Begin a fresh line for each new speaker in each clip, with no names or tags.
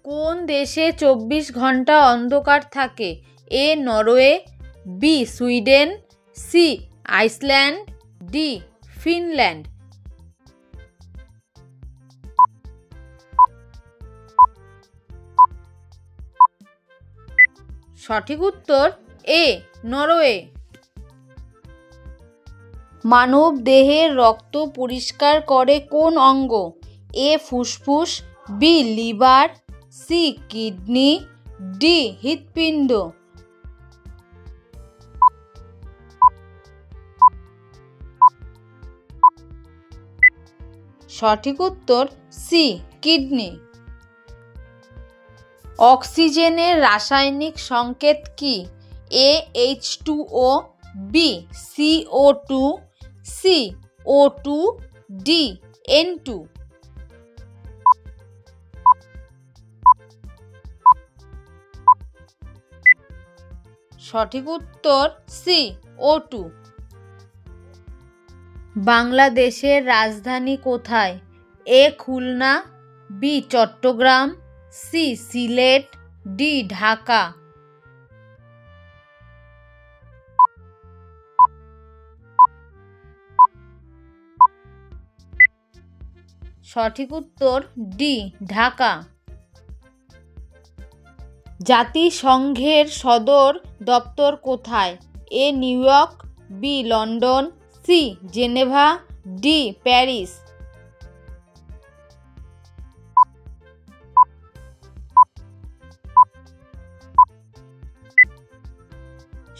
কোন দেশে 24 ঘন্টা অন্ধকার থাকে? A Norway, B Sweden, C Iceland, D Finland. সঠিক উত্তর এ নরওয়ে। মানব দেহের রক্ত পরিষ্কার করে কোন অঙ্গ? এ ফুসফুস, B liver, C kidney, D হৃৎপিণ্ড। সঠিক উত্তর সি কিডনি। অক্সিজেনের রাসায়নিক সংকেত কি? A H2O, B CO2, C O2, D N2। সঠিক উত্তর সি O2। বাংলাদেশের রাজধানী কোথায়? A Khulna, B Chittagong, C Sylhet, D Dhaka. সঠিক উত্তর ডি ঢাকা। জাতিসংঘের সদর দপ্তর কোথায়? A New York, B London, C Geneva, D Paris.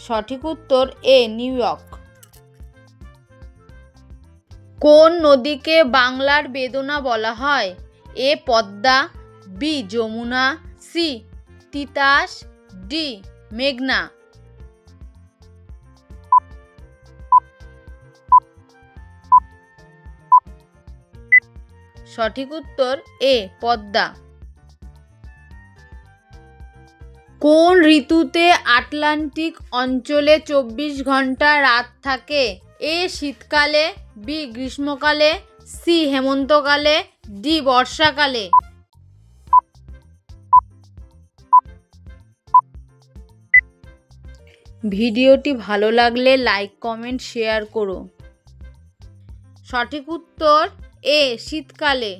সঠিক উত্তর এ নিউ ইয়র্ক। কোন নদীকে বাংলার বেদনা বলা হয়? A Padma, B Jamuna, C Titas, D মেঘনা। সঠিক উত্তর এ পদ্মা। কোন ঋতুতে আটলান্টিক অঞ্চলে 24 ঘন্টা রাত থাকে? এ শীতকালে, বি গ্রীষ্মকালে, সি হেমন্তকালে, ডি বর্ষাকালে। ভিডিওটি ভালো লাগলে লাইক, কমেন্ট, শেয়ার করো। সঠিক উত্তর এ শীতকালে।